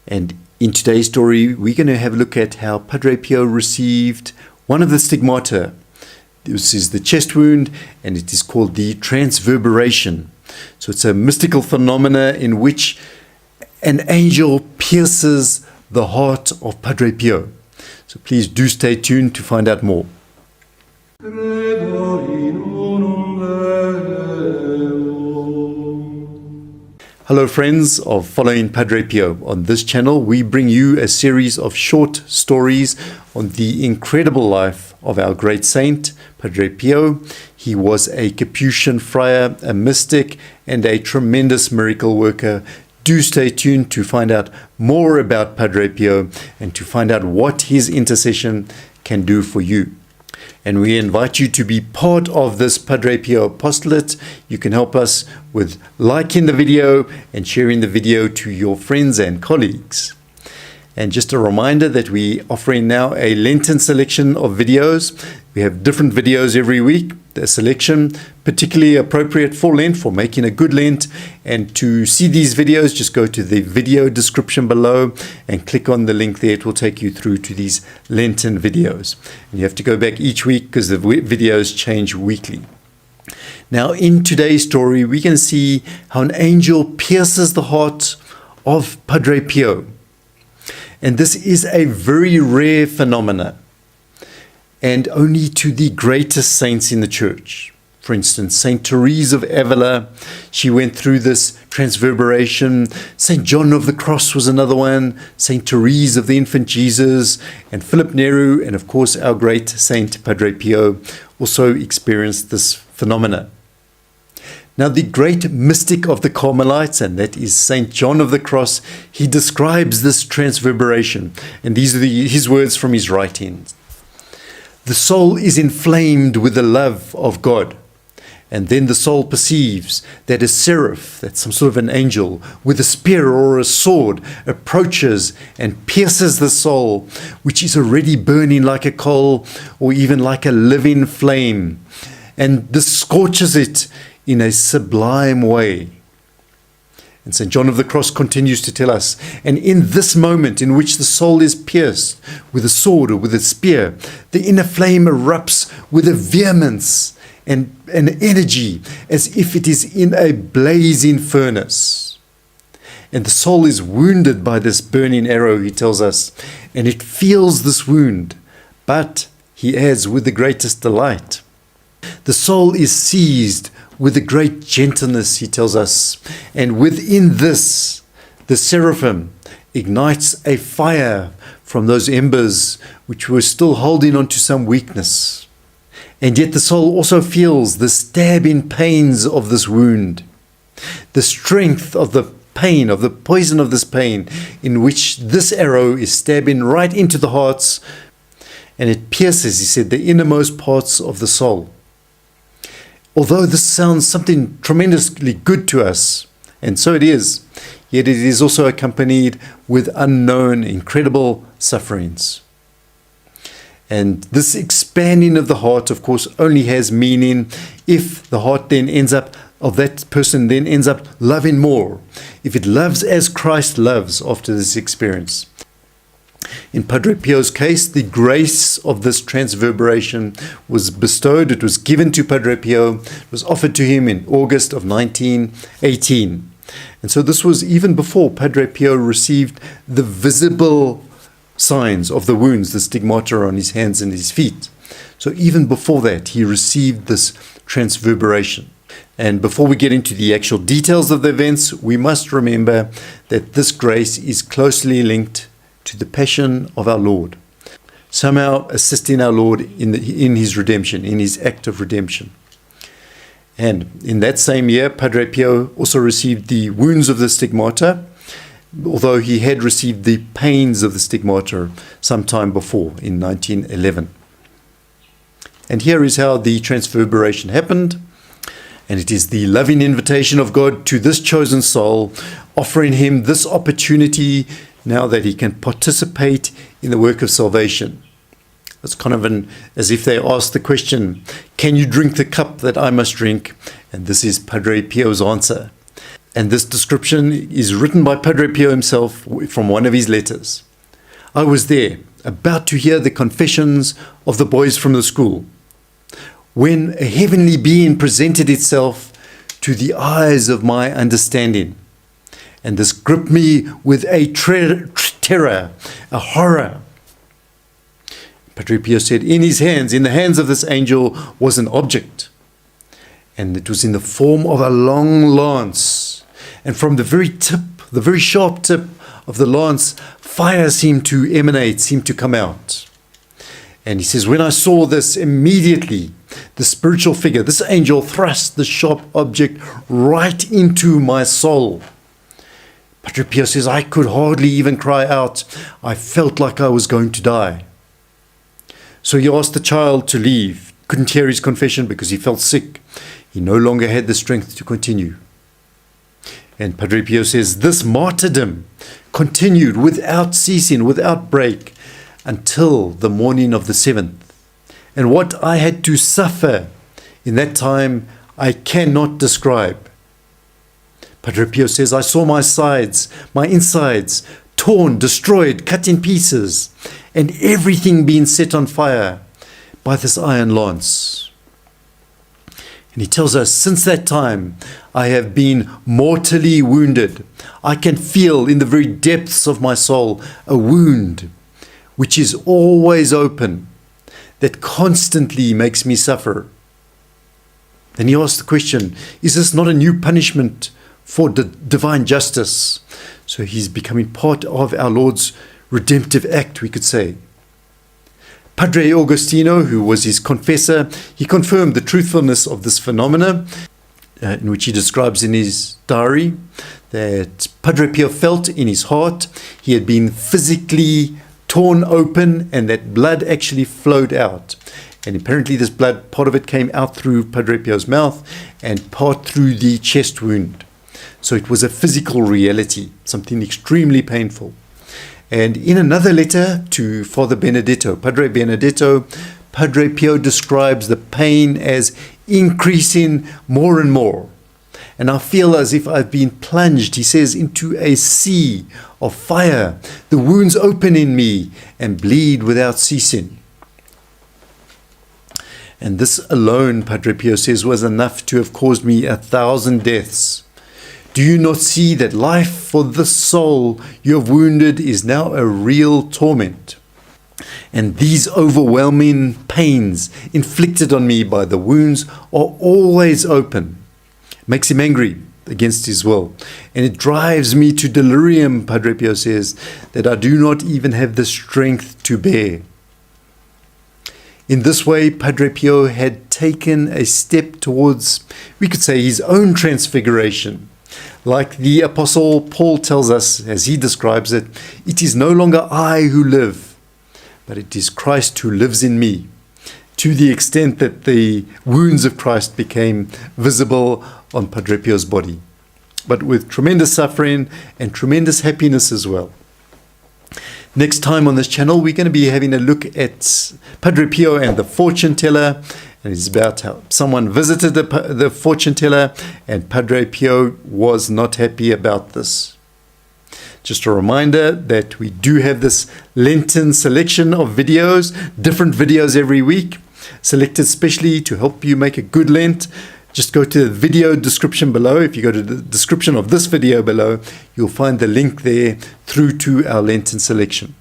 And in today's story, we're going to have a look at how Padre Pio received one of the stigmata. This is the chest wound, and it is called the transverberation. So it's a mystical phenomena in which an angel pierces the heart of Padre Pio. So please do stay tuned to find out more. Hello friends of Following Padre Pio. On this channel we bring you a series of short stories on the incredible life of our great saint, Padre Pio. He was a Capuchin friar, a mystic, and a tremendous miracle worker. Do stay tuned to find out more about Padre Pio and to find out what his intercession can do for you. And we invite you to be part of this Padre Pio apostolate. You can help us with liking the video and sharing the video to your friends and colleagues. And just a reminder that we are offering now a Lenten selection of videos. We have different videos every week, a selection particularly appropriate for Lent, for making a good Lent. And to see these videos, just go to the video description below and click on the link there. It will take you through to these Lenten videos. And you have to go back each week because the videos change weekly. Now, in today's story, we can see how an angel pierces the heart of Padre Pio. And this is a very rare phenomenon, and only to the greatest saints in the church. For instance, Saint Teresa of Avila, she went through this transverberation. Saint John of the Cross was another one. Saint Therese of the Infant Jesus, and Philip Neri, and of course our great Saint Padre Pio also experienced this phenomena. Now, the great mystic of the Carmelites, and that is Saint John of the Cross, he describes this transverberation, and these are his words from his writings. The soul is inflamed with the love of God, and then the soul perceives that a seraph, that's some sort of an angel, with a spear or a sword, approaches and pierces the soul, which is already burning like a coal or even like a living flame, and this scorches it in a sublime way. And St. John of the Cross continues to tell us, and in this moment in which the soul is pierced with a sword or with a spear, the inner flame erupts with a vehemence and an energy as if it is in a blazing furnace. And the soul is wounded by this burning arrow, he tells us, and it feels this wound, but, he adds, with the greatest delight. The soul is seized with a great gentleness, he tells us, and within this, the seraphim ignites a fire from those embers which were still holding on to some weakness. And yet the soul also feels the stabbing pains of this wound, the strength of the pain, of the poison of this pain, in which this arrow is stabbing right into the hearts, and it pierces, he said, the innermost parts of the soul. Although this sounds something tremendously good to us, and so it is, yet it is also accompanied with unknown, incredible sufferings. And this expanding of the heart, of course, only has meaning if the heart then ends up, of that person then ends up loving more, if it loves as Christ loves after this experience. In Padre Pio's case, the grace of this transverberation was bestowed, it was given to Padre Pio, it was offered to him in August of 1918. And so this was even before Padre Pio received the visible signs of the wounds, the stigmata on his hands and his feet. So even before that, he received this transverberation. And before we get into the actual details of the events, we must remember that this grace is closely linked to the passion of our Lord, somehow assisting our Lord in his redemption, in his act of redemption. And in that same year, Padre Pio also received the wounds of the stigmata, although he had received the pains of the stigmata sometime before, in 1911. And here is how the transverberation happened. And it is the loving invitation of God to this chosen soul, offering him this opportunity now that he can participate in the work of salvation. It's kind of as if they asked the question, can you drink the cup that I must drink? And this is Padre Pio's answer. And this description is written by Padre Pio himself from one of his letters. I was there, about to hear the confessions of the boys from the school, when a heavenly being presented itself to the eyes of my understanding. And this gripped me with a terror, a horror. Padre Pio said, in the hands of this angel was an object. And it was in the form of a long lance. And from the very tip, the very sharp tip of the lance, fire seemed to emanate, seemed to come out. And he says, when I saw this, immediately the spiritual figure, this angel, thrust the sharp object right into my soul. Padre Pio says, I could hardly even cry out. I felt like I was going to die. So he asked the child to leave. Couldn't hear his confession because he felt sick. He no longer had the strength to continue. And Padre Pio says, this martyrdom continued without ceasing, without break, until the morning of the 7th. And what I had to suffer in that time, I cannot describe. Padre Pio says, I saw my sides, my insides, torn, destroyed, cut in pieces, and everything being set on fire by this iron lance. And he tells us, since that time, I have been mortally wounded. I can feel in the very depths of my soul a wound which is always open, that constantly makes me suffer. Then he asks the question, is this not a new punishment for divine justice? So he's becoming part of our Lord's redemptive act, we could say. Padre Agostino, who was his confessor, he confirmed the truthfulness of this phenomena, in which he describes in his diary that Padre Pio felt in his heart he had been physically torn open and that blood actually flowed out. And apparently this blood, part of it came out through Padre Pio's mouth and part through the chest wound. So it was a physical reality, something extremely painful. And in another letter to Father Benedetto, Padre Benedetto, Padre Pio describes the pain as increasing more and more. And I feel as if I've been plunged, he says, into a sea of fire. The wounds open in me and bleed without ceasing. And this alone, Padre Pio says, was enough to have caused me 1,000 deaths. Do you not see that life for this soul you have wounded is now a real torment? And these overwhelming pains inflicted on me by the wounds are always open. Makes him angry against his will. And it drives me to delirium, Padre Pio says, that I do not even have the strength to bear. In this way, Padre Pio had taken a step towards, we could say, his own transfiguration. Like the Apostle Paul tells us, as he describes it, it is no longer I who live, but it is Christ who lives in me, to the extent that the wounds of Christ became visible on Padre Pio's body, but with tremendous suffering and tremendous happiness as well. Next time on this channel, we're going to be having a look at Padre Pio and the fortune teller. And it's about how someone visited the fortune teller and Padre Pio was not happy about this. Just a reminder that we do have this Lenten selection of videos, different videos every week, selected specially to help you make a good Lent. Just go to the video description below. If you go to the description of this video below, you'll find the link there through to our Lenten selection.